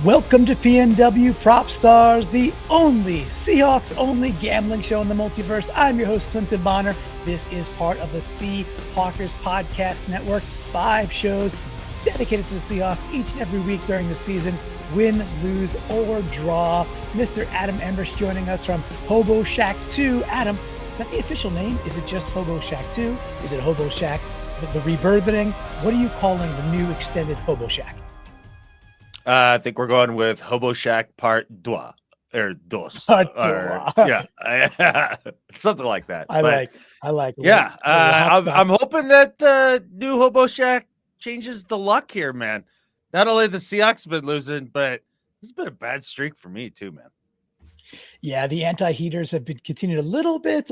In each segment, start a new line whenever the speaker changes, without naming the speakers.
Welcome to PNW Prop Stars, the only Seahawks-only gambling show in the multiverse. I'm your host, Clinton Bonner. This is part of the Seahawkers Podcast Network. 5 shows dedicated to the Seahawks each and every week during the season. Win, lose, or draw. Mr. Adam Embers joining us from Hobo Shack 2. Adam, is that the official name? Is it just Hobo Shack 2? Is it Hobo Shack, the rebirthing? What are you calling the new extended Hobo Shack?
I think we're going with Hobo Shack Part 2 or Dos. Yeah, something like that.
I like it.
Yeah, I'm hoping that new Hobo Shack changes the luck here, man. Not only the Seahawks have been losing, but it's been a bad streak for me too, man.
Yeah, the anti-heaters have been continued a little bit.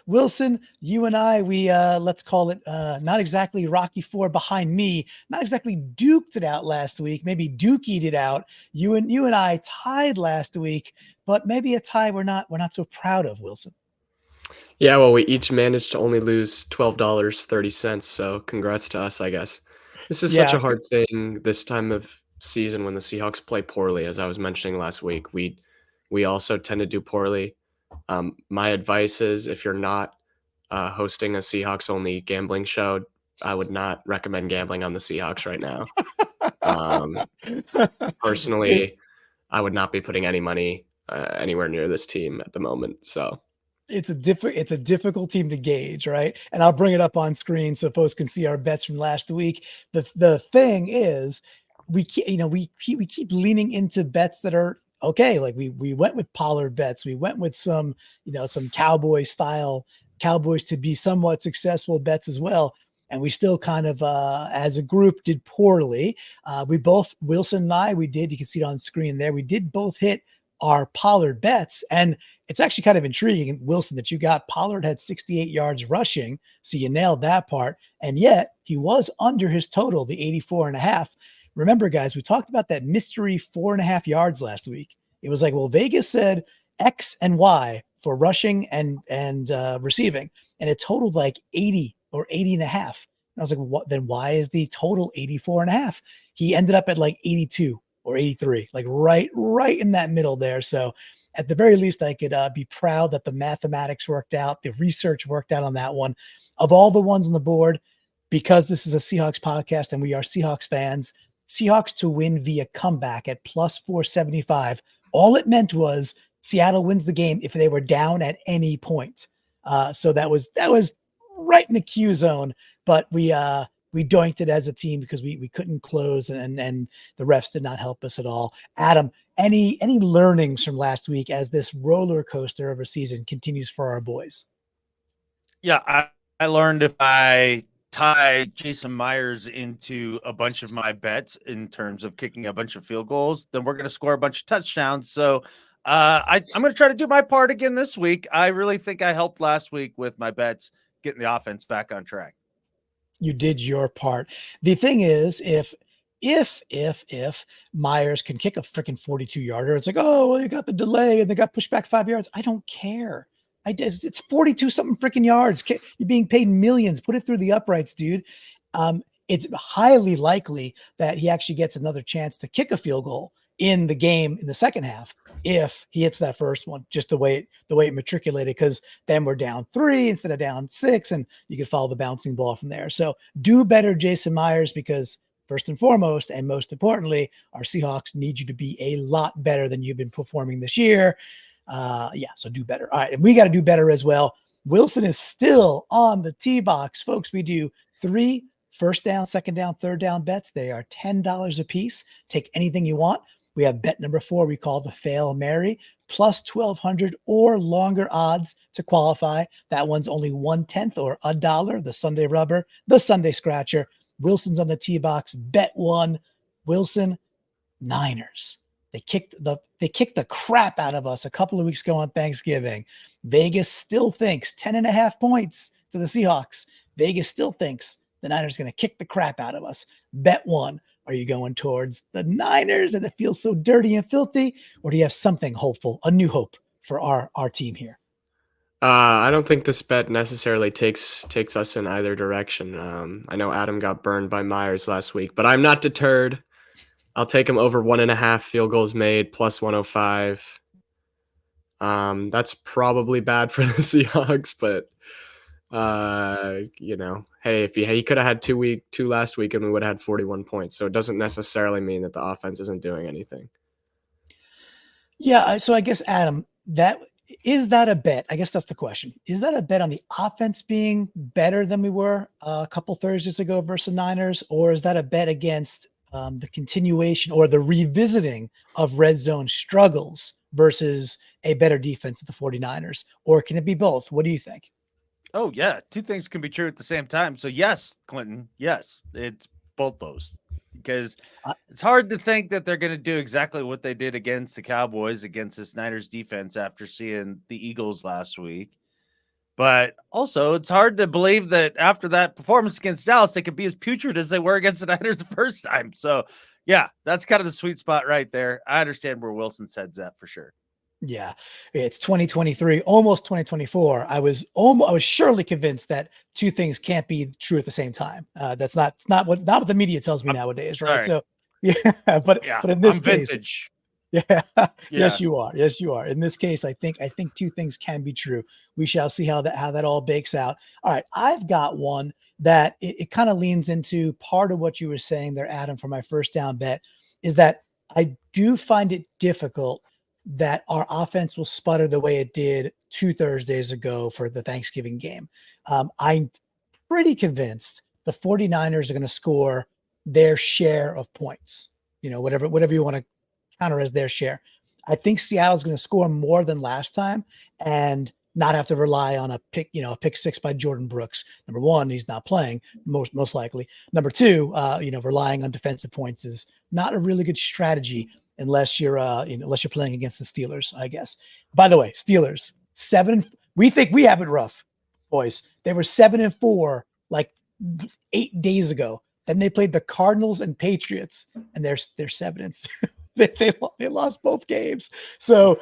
Wilson, you and I, we let's call it not exactly Rocky 4 behind me, not exactly duked it out last week, maybe dookied it out. You and I tied last week, but maybe a tie we're not so proud of, Wilson.
Yeah, well, we each managed to only lose $12.30, so congrats to us, I guess. This is such a hard thing this time of season when the Seahawks play poorly, as I was mentioning last week. We also tend to do poorly. My advice is if you're not hosting a Seahawks-only gambling show, I would not recommend gambling on the Seahawks right now. Personally, I would not be putting any money anywhere near this team at the moment, so...
It's a difficult team to gauge, right? And I'll bring it up on screen so folks can see our bets from last week. The thing is, we keep leaning into bets that are okay. Like we went with Pollard bets, we went with some Cowboys to be somewhat successful bets as well. And we still kind of, as a group, did poorly. We both, Wilson and I, you can see it on screen there. We did both hit our Pollard bets. And it's actually kind of intriguing, Wilson, that you got Pollard had 68 yards rushing. So you nailed that part. And yet he was under his total, the 84.5. Remember, guys, we talked about that mystery 4.5 yards last week. It was like, well, Vegas said X and Y for rushing and receiving. And it totaled like 80 or 80.5. And I was like, then why is the total 84.5? He ended up at like 82 or 83, like right in that middle there. So at the very least, I could be proud that the mathematics worked out, the research worked out on that one. Of all the ones on the board, because this is a Seahawks podcast and we are Seahawks fans, Seahawks to win via comeback at plus 475. All it meant was Seattle wins the game if they were down at any point. So that was right in the Q zone, but we doinked it as a team because we couldn't close and the refs did not help us at all. Adam, any learnings from last week as this roller coaster of a season continues for our boys?
Yeah, I learned if I tie Jason Myers into a bunch of my bets in terms of kicking a bunch of field goals, then we're going to score a bunch of touchdowns. So I'm going to try to do my part again this week. I really think I helped last week with my bets, getting the offense back on track.
You did your part. The thing is, if Myers can kick a freaking 42-yarder, it's like, oh, well, you got the delay and they got pushed back 5 yards. I don't care. It's 42 something freaking yards. You're being paid millions. Put it through the uprights, dude. It's highly likely that he actually gets another chance to kick a field goal in the game in the second half if he hits that first one, just the way it matriculated, because then we're down 3 instead of down 6, and you could follow the bouncing ball from there. So do better, Jason Myers, because first and foremost, and most importantly, our Seahawks need you to be a lot better than you've been performing this year. So do better. All right, and we got to do better as well. Wilson is still on the tee box, folks. We do 3 first down, second down, third down bets. They are $10 a piece. Take anything you want. We have bet number 4 we call the Fail Mary, plus 1,200 or longer odds to qualify. That one's only 1/10 or $1. The Sunday Rubber, the Sunday Scratcher. Wilson's on the tee box. Bet 1. Wilson, Niners. They kicked the crap out of us a couple of weeks ago on Thanksgiving. Vegas still thinks 10.5 points to the Seahawks. Vegas still thinks the Niners are going to kick the crap out of us. Bet 1. Are you going towards the Niners and it feels so dirty and filthy? Or do you have something hopeful, a new hope for our team here?
I don't think this bet necessarily takes us in either direction. I know Adam got burned by Myers last week, but I'm not deterred. I'll take them over 1.5 field goals made plus 105. That's probably bad for the Seahawks, but hey, if he could have had two last week and we would have had 41 points. So it doesn't necessarily mean that the offense isn't doing anything.
Yeah, so I guess Adam, is that a bet? I guess that's the question. Is that a bet on the offense being better than we were a couple Thursdays ago versus Niners, or is that a bet against the continuation or the revisiting of red zone struggles versus a better defense of the 49ers? Or can it be both? What do you think?
Oh, yeah. Two things can be true at the same time. So, yes, Clinton, yes, it's both those. Because it's hard to think that they're going to do exactly what they did against the Cowboys, against this Niners defense after seeing the Eagles last week. But also, it's hard to believe that after that performance against Dallas, they could be as putrid as they were against the Niners the first time. So, yeah, that's kind of the sweet spot right there. I understand where Wilson's head's at for sure.
Yeah, it's 2023, almost 2024. I was surely convinced that two things can't be true at the same time. That's not what the media tells me nowadays, right?
Sorry.
So, yeah, but in this case,
vintage.
Yeah.
Yeah.
Yes, you are. Yes, you are. In this case, I think two things can be true. We shall see how that all bakes out. All right, I've got one that it kind of leans into part of what you were saying there, Adam, for my first down bet, is that I do find it difficult that our offense will sputter the way it did 2 Thursdays ago for the Thanksgiving game. I'm pretty convinced the 49ers are going to score their share of points. Whatever you want to counter as their share. I think Seattle's going to score more than last time and not have to rely on a pick six by Jordan Brooks. Number one, he's not playing most likely. Number two, relying on defensive points is not a really good strategy unless you're playing against the Steelers, I guess. By the way, Steelers 7. We think we have it rough, boys. They were 7-4 like 8 days ago. Then they played the Cardinals and Patriots, and they're 7. They lost both games. So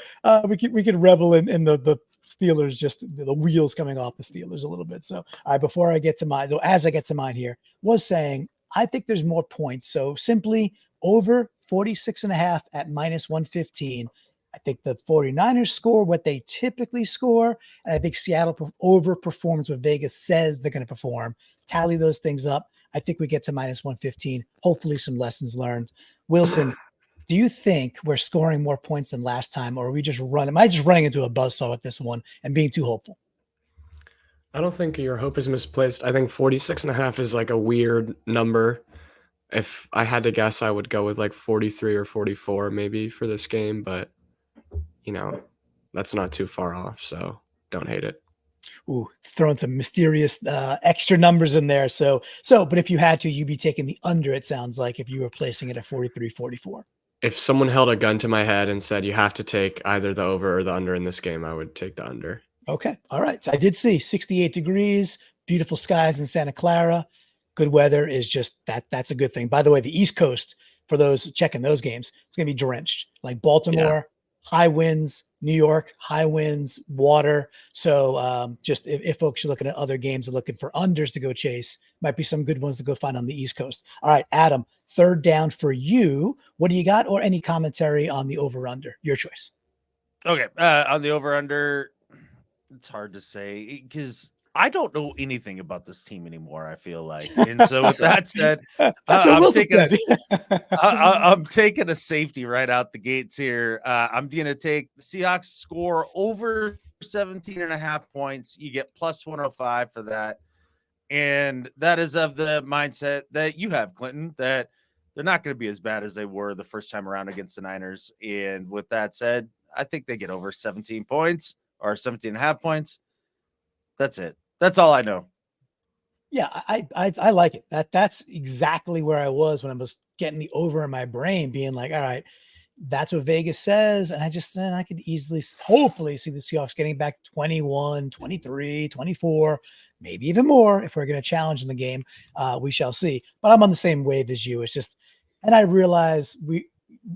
we could revel in the Steelers, just the wheels coming off the Steelers a little bit. So before I get to mine, as I get to mine here, was saying I think there's more points. So simply over 46.5 at -115. I think the 49ers score what they typically score. And I think Seattle overperforms what Vegas says they're going to perform. Tally those things up. I think we get to -115. Hopefully some lessons learned. Wilson, do you think we're scoring more points than last time, or are we just am I just running into a buzzsaw with this one and being too hopeful?
I don't think your hope is misplaced. I think 46.5 is like a weird number. If I had to guess, I would go with like 43 or 44 maybe for this game, but that's not too far off, so don't hate it.
Ooh, it's throwing some mysterious extra numbers in there. But if you had to, you'd be taking the under, it sounds like, if you were placing it at 43, 44.
If someone held a gun to my head and said you have to take either the over or the under in this game, I would take the under.
Okay. All right. I did see 68 degrees, beautiful skies in Santa Clara. Good weather is just that's a good thing. By the way, the East Coast, for those checking those games, it's going to be drenched. Like Baltimore, high winds, New York, high winds, water. So just if folks are looking at other games and looking for unders to go chase, might be some good ones to go find on the East Coast. All right, Adam, third down for you. What do you got, or any commentary on the over-under? Your choice.
Okay. On the over-under, it's hard to say because I don't know anything about this team anymore, I feel like. And so with that said, I'm taking a safety right out the gates here. I'm going to take the Seahawks score over 17.5 points. You get plus 105 for that. And that is of the mindset that you have, Clinton, that they're not going to be as bad as they were the first time around against the Niners. And with that said, I think they get over 17 points or 17.5 points. That's it. That's all I know.
Yeah, I like it. That's exactly where I was when I was getting the over in my brain, being like, all right, that's what Vegas says. And I could hopefully see the Seahawks getting back 21, 23, 24, maybe even more if we're going to challenge in the game. We shall see. But I'm on the same wave as you. It's just, and I realize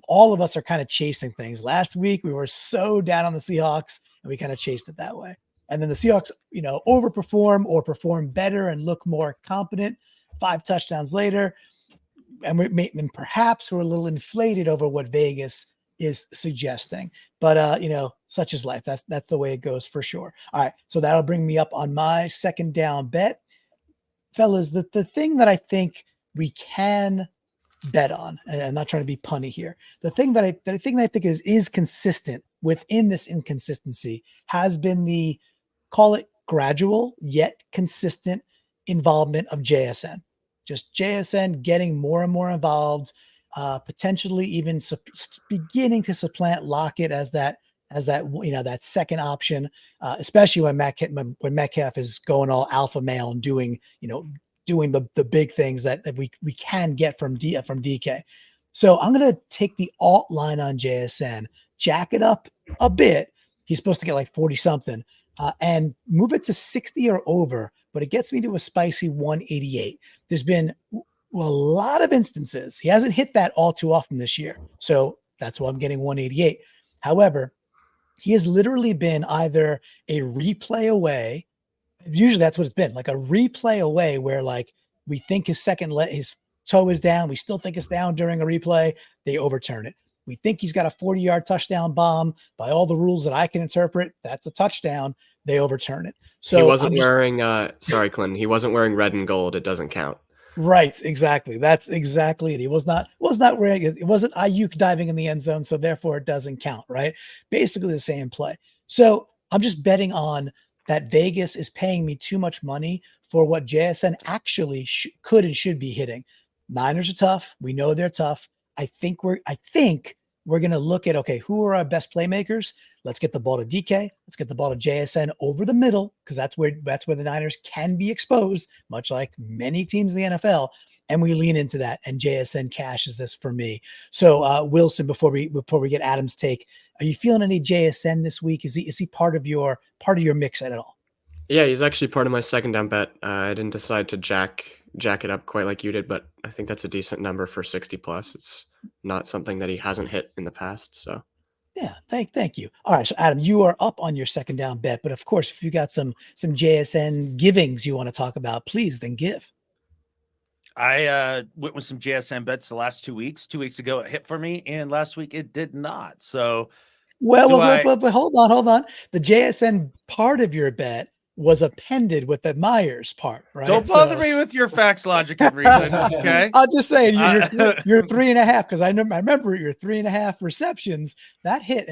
all of us are kind of chasing things. Last week, we were so down on the Seahawks and we kind of chased it that way. And then the Seahawks, overperform or perform better and look more competent 5 touchdowns later. and perhaps we're a little inflated over what Vegas is suggesting, but such is life. That's the way it goes for sure. All right, so that'll bring me up on my second down bet, fellas. The thing that I think we can bet on, and I'm not trying to be punny here. The thing that I think is consistent within this inconsistency has been the, call it, gradual yet consistent involvement of JSN. Just JSN getting more and more involved, potentially even beginning to supplant Lockett as that that second option, especially when Metcalf is going all alpha male and doing the big things that we can get from DK. So I'm going to take the alt line on JSN, jack it up a bit. He's supposed to get like 40 something, and move it to 60 or over, but it gets me to a spicy 188. There's been a lot of instances. He hasn't hit that all too often this year. So that's why I'm getting 188. However, he has literally been either a replay away. Usually that's what it's been, like a replay away where like we think his his toe is down. We still think it's down during a replay. They overturn it. We think he's got a 40-yard touchdown bomb. By all the rules that I can interpret, that's a touchdown. They overturn it. So
he wasn't wearing, sorry, Clinton, he wasn't wearing red and gold. It doesn't count.
Right, exactly. That's exactly it. He was not wearing it. It wasn't Ayuk diving in the end zone, so therefore it doesn't count, right? Basically the same play. So I'm just betting on that Vegas is paying me too much money for what JSN actually could and should be hitting. Niners are tough. We know they're tough. I think we're going to look at, okay, who are our best playmakers? Let's get the ball to DK. Let's get the ball to JSN over the middle, because that's where the Niners can be exposed, much like many teams in the NFL. And we lean into that, and JSN cashes this for me. So Wilson, before we get Adam's take, are you feeling any JSN this week? Is he part of your mix at all?
Yeah, he's actually part of my second down bet. I didn't decide to jack it up quite like you did, but I think that's a decent number for 60 plus. It's not something that he hasn't hit in the past. So
yeah, thank you. All right, so Adam, you are up on your second down bet, but of course, if you got some JSN givings you want to talk about, please then give.
I went with some JSN bets the last 2 weeks. 2 weeks ago, it hit for me, and last week it did not. So,
but hold on. The JSN part of your bet was appended with the Myers part, right?
Don't bother me with your facts, logic, and reason. Okay,
I'll just say you're 3.5, because I remember your 3.5 receptions that hit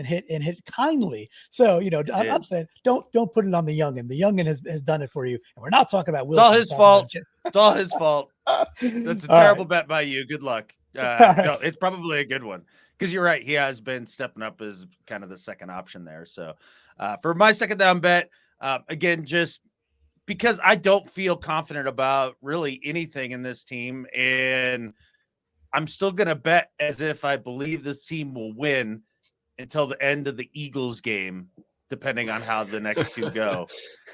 kindly. So I'm saying don't put it on the youngin. The youngin has done it for you, and we're not talking about Wilson.
It's all his fault. It's all his fault. That's a terrible bet by you. Good luck. No, it's probably a good one, because you're right. He has been stepping up as kind of the second option there. So for my second down bet. Again, just because I don't feel confident about really anything in this team, and I'm still going to bet as if I believe this team will win until the end of the Eagles game, depending on how the next two go,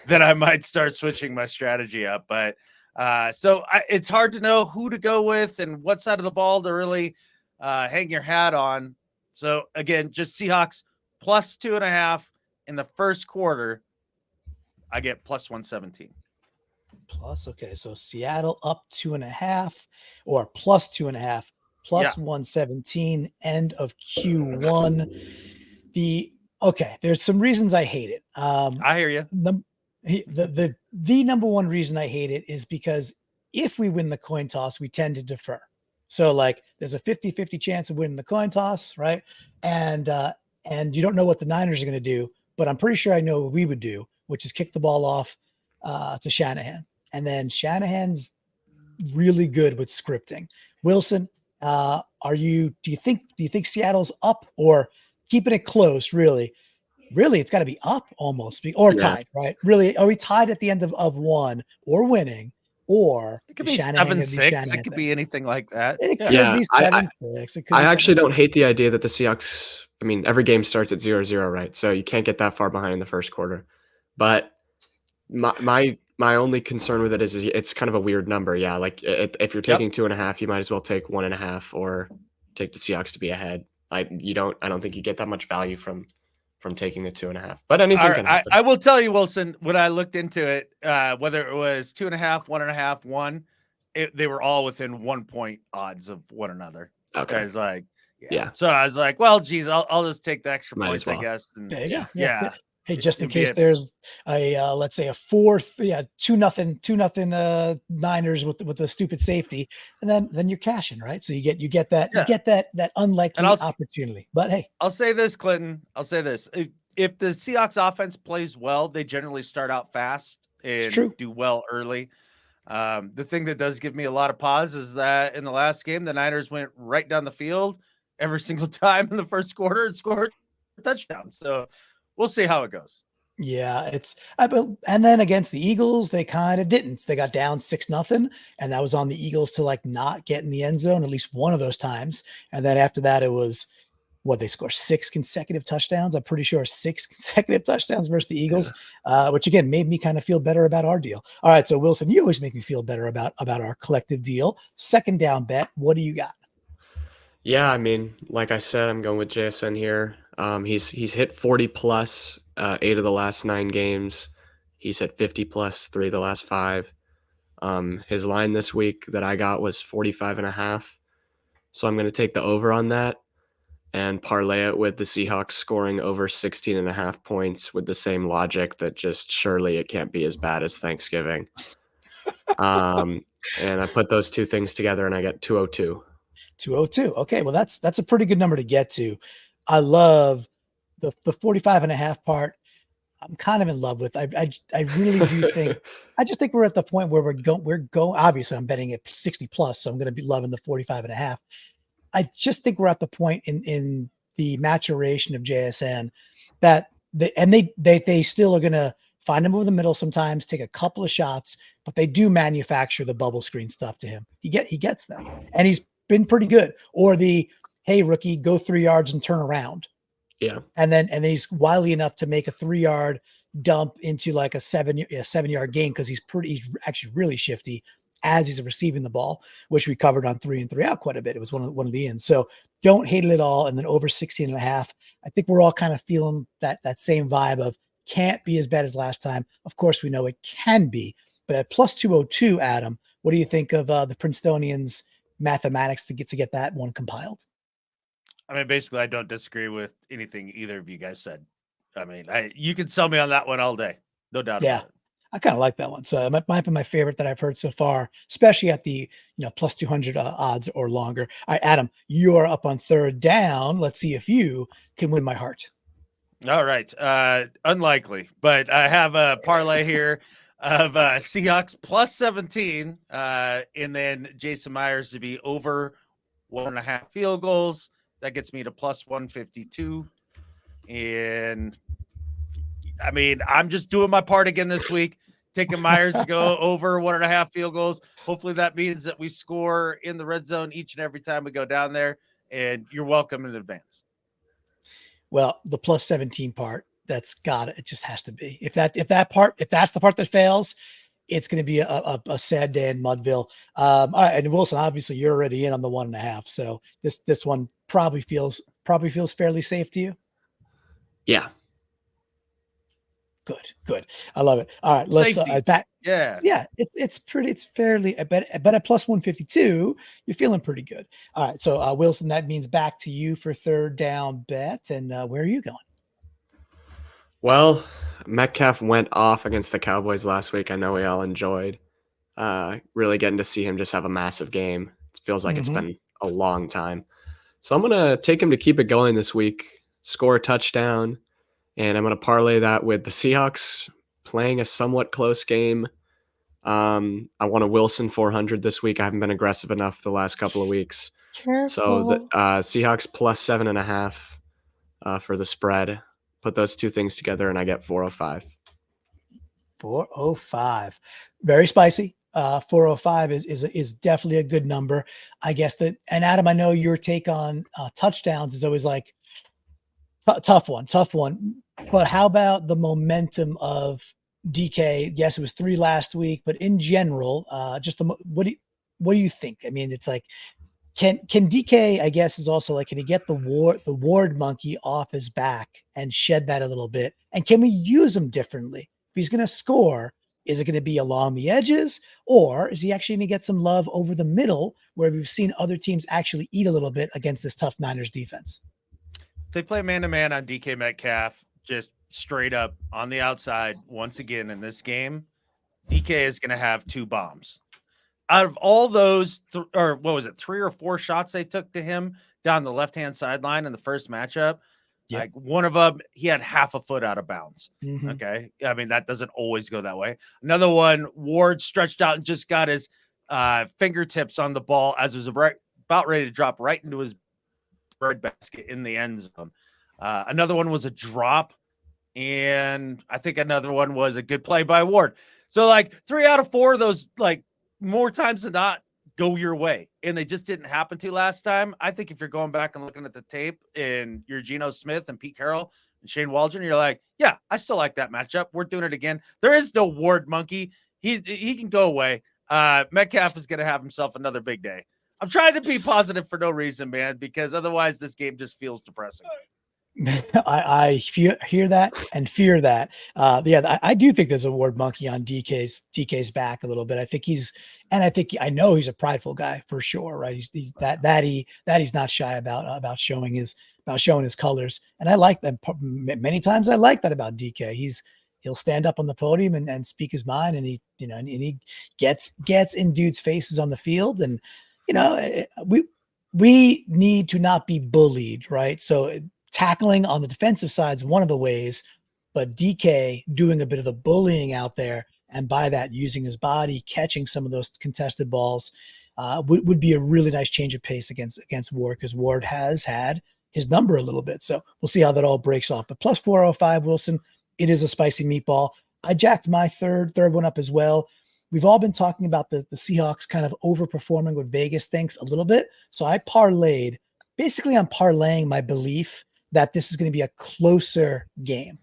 then I might start switching my strategy up. But it's hard to know who to go with and what side of the ball to really hang your hat on. So again, just Seahawks plus 2.5 in the first quarter. I get plus 117.
Okay. So Seattle up 2.5 or plus 2.5, plus 117, end of Q1. There's some reasons I hate it.
I hear you.
The number one reason I hate it is because if we win the coin toss, we tend to defer. So like there's a 50-50 chance of winning the coin toss, right? And you don't know what the Niners are going to do, but I'm pretty sure I know what we would do, which is kick the ball off to Shanahan. And then Shanahan's really good with scripting. Wilson, do you think Seattle's up or keeping it close? Really, it's got to be up almost, or tied, right? Really, are we tied at the end of one, or winning, or
it could be 7-6? It could be anything like that.
It could be 7-6.
I actually don't hate the idea that the Seahawks. I mean, every game starts at 0-0, right? So you can't get that far behind in the first quarter. But my only concern with it is it's kind of a weird number. Yeah, like if you're taking 2.5, you might as well take 1.5 or take the Seahawks to be ahead. I don't think you get that much value from taking the 2.5. But anything can happen.
I will tell you, Wilson, when I looked into it, whether it was 2.5, 1.5, 1, they were all within 1 point odds of one another.
Okay.
I was like,
Yeah.
So I was like, well, geez, I'll just take the extra
Might
points,
as well.
I guess. And
There you go.
yeah.
Hey, just in
It'd be
case there's a let's say a fourth, 2-0 Niners with the stupid safety, and then you're cashing, right? So you get that unlikely opportunity. But hey,
I'll say this, Clinton. I'll say this: if the Seahawks offense plays well, they generally start out fast and do well early. The thing that does give me a lot of pause is that in the last game, the Niners went right down the field every single time in the first quarter and scored a touchdown. So we'll see how it goes.
Yeah, and then against the Eagles, they kind of didn't. They got down 6-0, and that was on the Eagles to like not get in the end zone at least one of those times. And then after that, it was they scored 6 consecutive touchdowns. I'm pretty sure 6 consecutive touchdowns versus the Eagles, which again made me kind of feel better about our deal. All right, so Wilson, you always make me feel better about our collective deal. Second down bet. What do you got?
Yeah, I mean, like I said, I'm going with JSN here. He's hit 40 plus 8 of the last 9 games. He's hit 50 plus 3 of the last 5. His line this week that I got was 45.5. So I'm going to take the over on that and parlay it with the Seahawks scoring over 16.5 points with the same logic that just surely it can't be as bad as Thanksgiving. And I put those two things together and I get 202.
202. Okay, well that's a pretty good number to get to. I love the 45.5 part. I'm kind of in love with. I really do think. I just think we're at the point where we're going. Obviously, I'm betting at 60 plus, so I'm going to be loving the 45.5. I just think we're at the point in the maturation of JSN that they still are going to find him over the middle sometimes, take a couple of shots, but they do manufacture the bubble screen stuff to him. He gets them, and he's been pretty good. Or the hey rookie, go 3 yards and turn around.
Yeah.
And then he's wily enough to make a 3-yard dump into like a 7-yard gain because he's actually really shifty as he's receiving the ball, which we covered on 3 and 3 out quite a bit. It was one of the ends. So don't hate it at all. And then over 16.5. I think we're all kind of feeling that same vibe of can't be as bad as last time. Of course, we know it can be, but at plus 202, Adam, what do you think of the Princetonians' mathematics to get that one compiled?
I mean, basically, I don't disagree with anything either of you guys said. I mean, you can sell me on that one all day. No doubt about it.
I kind of like that one. So it might be my favorite that I've heard so far, especially at the plus 200 odds or longer. All right, Adam, you are up on third down. Let's see if you can win my heart.
All right. Unlikely, but I have a parlay here of Seahawks plus 17, and then Jason Myers to be over 1.5 field goals. That gets me to plus 152. And I mean, I'm just doing my part again this week, taking Myers to go over 1.5 field goals. Hopefully that means that we score in the red zone each and every time we go down there. And you're welcome in advance.
Well, the plus 17 part, that's got it. It just has to be. If that's the part that fails, it's going to be a sad day in Mudville. All right, and Wilson, obviously you're already in on the 1.5. So this one probably feels fairly safe to you.
Yeah.
Good. I love it. All right, let's back.
Yeah.
It's fairly. I bet at plus 152, you're feeling pretty good. All right, so Wilson, that means back to you for third down bet. And where are you going?
Well, Metcalf went off against the Cowboys last week. I know we all enjoyed really getting to see him just have a massive game. It feels like it's been a long time. So I'm going to take him to keep it going this week, score a touchdown, and I'm going to parlay that with the Seahawks playing a somewhat close game. I want a Wilson 400 this week. I haven't been aggressive enough the last couple of weeks.
Careful.
So the Seahawks plus 7.5 for the spread. Put those two things together, and I get 405.
405. Very spicy. 405 is definitely a good number. I guess and Adam, I know your take on touchdowns is always like tough one. But how about the momentum of DK? Yes, it was 3 last week, but in general, what do you think? I mean, it's like, can DK, I guess, is also like, can he get the ward monkey off his back and shed that a little bit? And can we use him differently? If he's going to score, Is it going to be along the edges, or is he actually going to get some love over the middle where we've seen other teams actually eat a little bit against this tough Niners defense?
They play man-to-man on DK Metcalf, just straight up on the outside. Once again in this game, DK is going to have 2 bombs. Out of all those, or what was it, 3 or 4 shots they took to him down the left-hand sideline in the first matchup, like one of them, he had half a foot out of bounds.
Mm-hmm.
Okay. I mean, that doesn't always go that way. Another one, Ward stretched out and just got his fingertips on the ball as it was about ready to drop right into his breadbasket in the end zone. Another one was a drop, and I think another one was a good play by Ward. So like 3 out of 4 of those, like more times than not, go your way, and they just didn't happen to last time. I think if you're going back and looking at the tape and you're Geno Smith and Pete Carroll and Shane Waldron, you're like, yeah, I still like that matchup. We're doing it again. There is no Ward monkey. He can go away. Metcalf is going to have himself another big day. I'm trying to be positive for no reason, man, because otherwise this game just feels depressing.
I hear that and fear that. I do think there's a Ward monkey on DK's back a little bit. I know he's a prideful guy for sure, right? He's not shy about showing his colors, and I like that. Many times I like that about DK. He'll stand up on the podium and speak his mind, and he gets in dudes' faces on the field, and we need to not be bullied, right? So tackling on the defensive side is one of the ways, but DK doing a bit of the bullying out there, and by that using his body, catching some of those contested balls, would be a really nice change of pace against Ward, because Ward has had his number a little bit. So we'll see how that all breaks off. But plus 405 Wilson, it is a spicy meatball. I jacked my third one up as well. We've all been talking about the Seahawks kind of overperforming what Vegas thinks a little bit. So I parlayed. Basically, I'm parlaying my belief that this is going to be a closer game.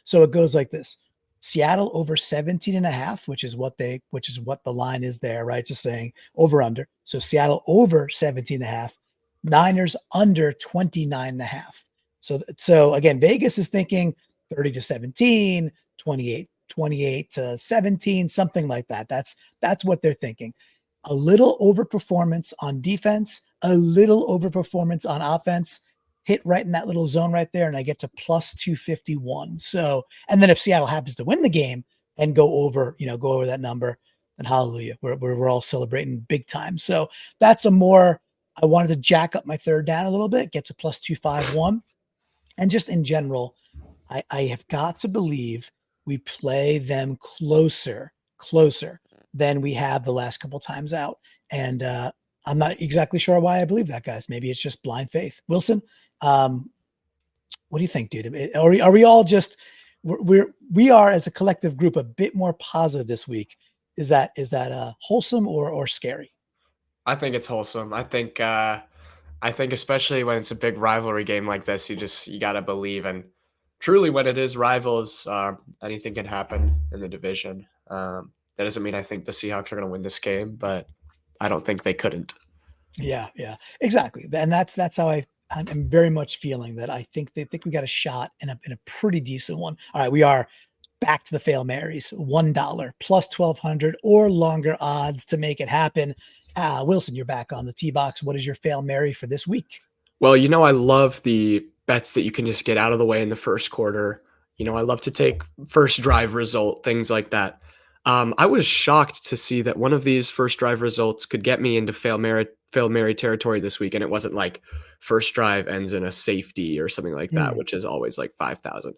So it goes like this: Seattle over 17.5, which is what the line is there, right? Just saying over under. So Seattle over 17.5, Niners under 29.5. So again, Vegas is thinking 30-17, 28-17, something like that. That's what they're thinking. A little overperformance on defense, a little overperformance on offense, hit right in that little zone right there, and I get to plus 251. So, and then if Seattle happens to win the game and go over that number, then hallelujah, we're all celebrating big time. So that's I wanted to jack up my third down a little bit, get to plus 251, and just in general, I have got to believe we play them closer than we have the last couple times out. And I'm not exactly sure why I believe that, guys. Maybe it's just blind faith. Wilson, what do you think, dude? Are we all just we are as a collective group a bit more positive this week? Is that wholesome or scary?
I think it's wholesome. I think especially when it's a big rivalry game like this, you gotta believe. And truly, when it is rivals, anything can happen in the division. That doesn't mean I think the Seahawks are going to win this game, but I don't think they couldn't.
Yeah, exactly. And that's how I'm very much feeling that. I think we got a shot in a pretty decent one. All right, we are back to the Fail Marys. $1 plus 1,200 or longer odds to make it happen. Wilson, you're back on the tee box. What is your Fail Mary for this week?
Well, I love the bets that you can just get out of the way in the first quarter. I love to take first drive result, things like that. I was shocked to see that one of these first drive results could get me into Fail Mary territory this week, and it wasn't like first drive ends in a safety or something like that, which is always like 5,000.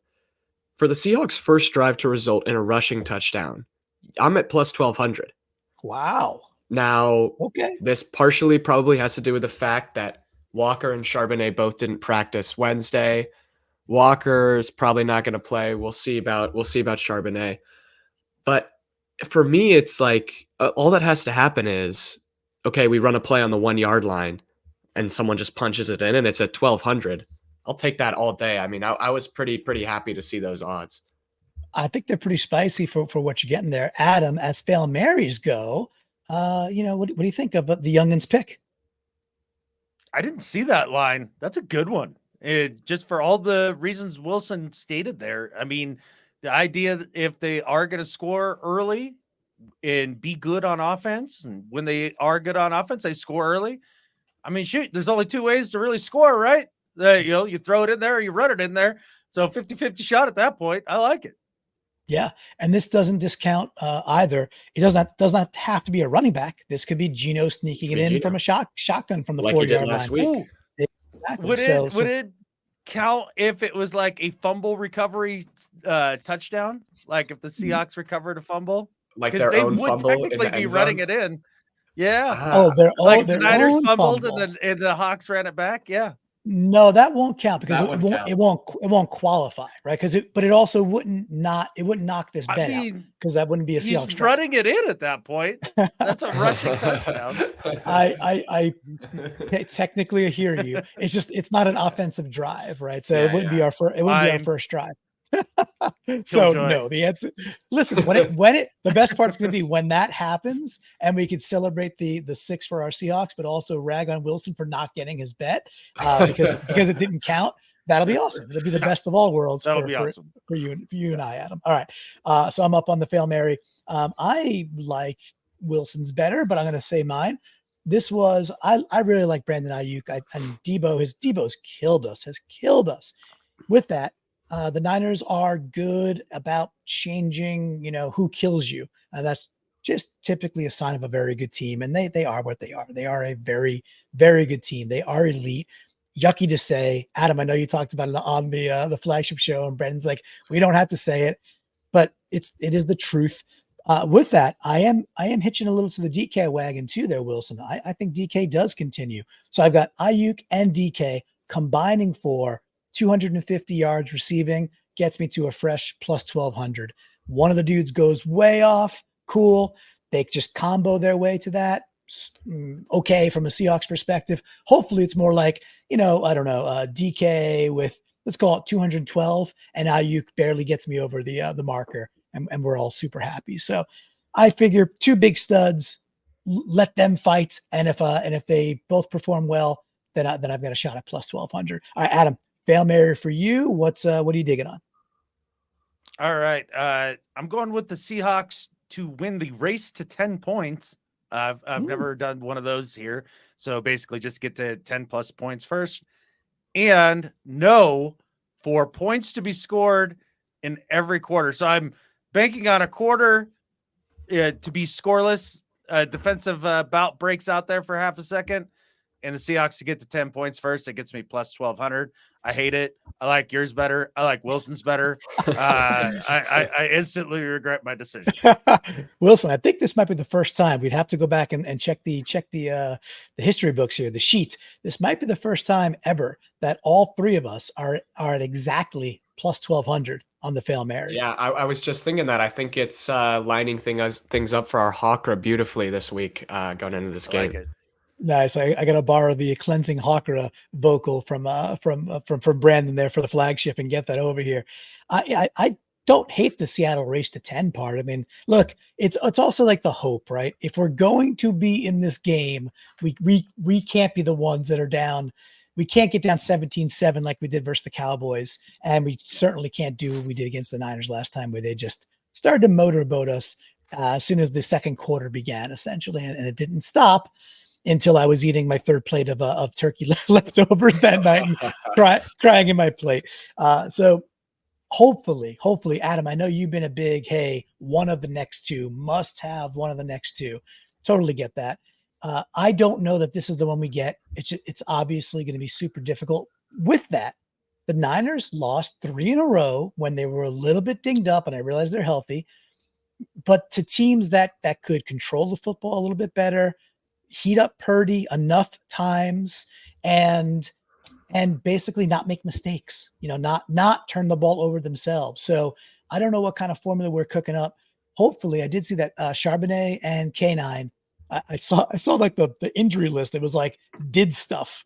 For the Seahawks' first drive to result in a rushing touchdown, I'm at plus 1,200.
Wow.
Now,
okay,
this partially probably has to do with the fact that Walker and Charbonnet both didn't practice Wednesday. Walker's probably not going to play. We'll see about Charbonnet. But for me, it's like all that has to happen is, okay, we run a play on the 1 yard line and someone just punches it in and it's at 1,200. I'll take that all day. I mean, I was pretty happy to see those odds.
I think they're pretty spicy for what you're getting there. Adam, as Fail Marys go, what do you think of the youngins pick?
I didn't see that line. That's a good one. Just for all the reasons Wilson stated there. I mean, the idea that if they are going to score early and be good on offense, and when they are good on offense, they score early. I mean, shoot, there's only two ways to really score, right? You throw it in there or you run it in there. So 50-50 shot at that point. I like it.
Yeah, and this doesn't discount either. It does not have to be a running back. This could be Geno sneaking it in from a shotgun from the
like he did
4-yard
last
line.
week.
Exactly.
Would it count if it was like a fumble recovery touchdown? Like if the Seahawks recovered a fumble?
Like
Because
their
they
own
would
fumble in
technically
the
be
end
running
zone?
it in. Yeah.
Ah,
Like the
their
Niners
own
fumbled
fumble.
and the Hawks ran it back. Yeah.
No, that won't count because
That
it
would
won't
count.
it won't qualify, right? But it also wouldn't knock this
I
bet out
mean,
because that wouldn't be a
he's
Seahawks drive.
running it in at that point. That's a rushing touchdown.
I technically hear you. It's not an offensive drive, right? So
Yeah,
it wouldn't be our first. It wouldn't be our
Fine.
first drive. So
Killjoy.
no, the answer. Listen, the best part's going to be when that happens, and we could celebrate the 6 for our Seahawks, but also rag on Wilson for not getting his bet because it didn't count. That'll be awesome. It'll be the best of all worlds.
That'll be awesome
for you and I, Adam. All right, so I'm up on the Fail Mary. I like Wilson's better, but I'm going to say mine. This was I really like Brandon Ayuk and Debo's killed us. With that, the Niners are good about changing, who kills you. And that's just typically a sign of a very good team. And they are what they are. They are a very, very good team. They are elite. Yucky to say, Adam, I know you talked about it on the flagship show, and Brendan's like, we don't have to say it, but it is the truth. With that, I am hitching a little to the DK wagon too there, Wilson. I think DK does continue. So I've got Ayuk and DK combining for 250 yards receiving, gets me to a fresh plus 1,200. One of the dudes goes way off. Cool. They just combo their way to that. Okay, from a Seahawks perspective. Hopefully it's more like, I don't know, DK with, let's call it 212, and Ayuk barely gets me over the marker, and we're all super happy. So I figure 2 big studs, let them fight, and if they both perform well, then I've got a shot at plus 1,200. All right, Adam, Fail Mary for you. What are you digging on?
All right. I'm going with the Seahawks to win the race to 10 points. I've never done one of those here. So basically just get to 10 plus points first. And no, for points to be scored in every quarter. So I'm banking on a quarter to be scoreless. Defensive bout breaks out there for half a second, and the Seahawks to get to 10 points first. It gets me plus 1,200. I hate it. I like yours better. I like Wilson's better. I instantly regret my decision.
Wilson, I think this might be the first time. We'd have to go back and check the history books here, the sheet. This might be the first time ever that all 3 of us are at exactly plus 1,200 on the Fail Mary.
Yeah, I was just thinking that. I think it's lining things up for our Hawkra beautifully this week going into this game.
Like it.
Nice. I got to borrow the cleansing Hawkra vocal from Brandon there for the flagship and get that over here. I don't hate the Seattle race to 10 part. I mean, look, it's also like the hope, right? If we're going to be in this game, we can't be the ones that are down. We can't get down 17-7 like we did versus the Cowboys, and we certainly can't do what we did against the Niners last time, where they just started to motorboat us as soon as the second quarter began, essentially, and it didn't stop until I was eating my 3rd plate of turkey leftovers that night and crying in my plate. So hopefully, Adam, I know you've been a big, hey, one of the next 2, must have one of the next 2. Totally get that. I don't know that this is the one we get. It's obviously going to be super difficult. With that, the Niners lost 3 in a row when they were a little bit dinged up, and I realize they're healthy, but to teams that could control the football a little bit better, heat up Purdy enough times, and basically not make mistakes, not turn the ball over themselves. So I don't know what kind of formula we're cooking up. Hopefully, I did see that Charbonnet and K9. I saw like the injury list. It was like did stuff.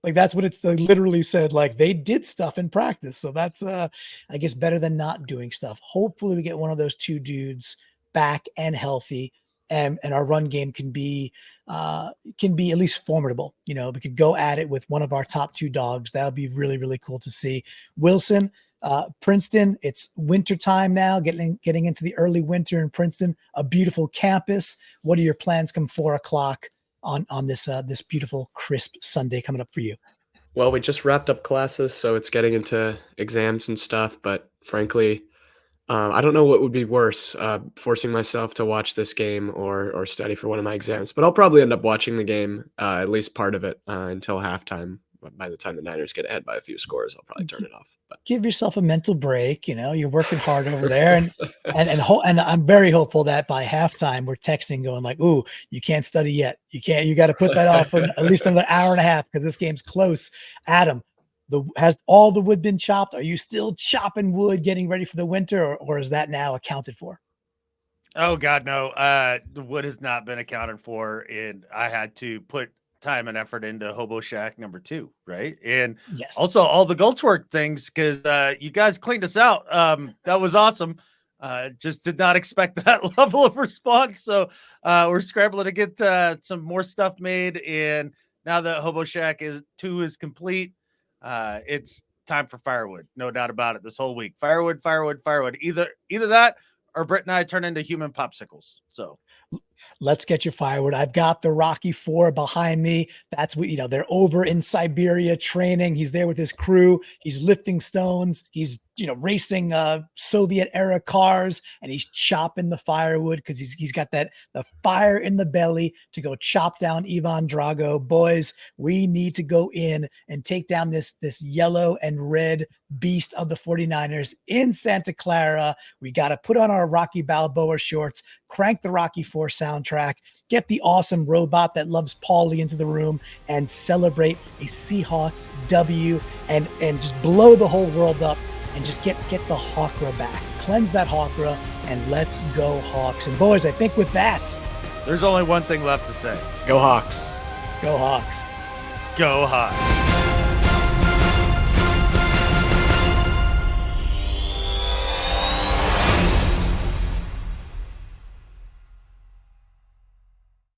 Like that's what they literally said. Like they did stuff in practice. So that's I guess better than not doing stuff. Hopefully we get one of those 2 dudes back and healthy, and our run game can be at least formidable. We could go at it with one of our top 2 dogs. That would be really, really cool to see. Wilson, Princeton, it's winter time now, getting into the early winter in Princeton, a beautiful campus. What are your plans come 4 o'clock on this beautiful crisp Sunday coming up for you?
Well, we just wrapped up classes, so it's getting into exams and stuff. But frankly, I don't know what would be worse, forcing myself to watch this game or study for one of my exams. But I'll probably end up watching the game, at least part of it, until halftime. By the time the Niners get ahead by a few scores, I'll probably turn it off. But
Give yourself a mental break. You're working hard over there, and I'm very hopeful that by halftime we're texting going like, "Ooh, you can't study yet. You got to put that off for at least another hour and a half because this game's close." Adam, has all the wood been chopped? Are you still chopping wood, getting ready for the winter, or is that now accounted for?
Oh God, no. The wood has not been accounted for, and I had to put time and effort into Hobo Shack #2, right? And
Yes.
also all the gulch work things because you guys cleaned us out. That was awesome. Just did not expect that level of response. So we're scrambling to get some more stuff made. And now that Hobo Shack 2 is complete, it's time for firewood. No doubt about it. This whole week, firewood. Either that or Britt and I turn into human popsicles. So
let's get your firewood. I've got the Rocky 4 behind me. That's what, they're over in Siberia training. He's there with his crew. He's lifting stones. He's, racing Soviet era cars, and he's chopping the firewood because he's got the fire in the belly to go chop down Ivan Drago. Boys, we need to go in and take down this yellow and red beast of the 49ers in Santa Clara. We got to put on our Rocky Balboa shorts, crank the Rocky 4 soundtrack, get the awesome robot that loves Paulie into the room, and celebrate a Seahawks W and just blow the whole world up and just get the Hawkra back. Cleanse that Hawkra and let's go Hawks. And boys, I think with that,
there's only one thing left to say.
Go Hawks.
Go Hawks.
Go Hawks.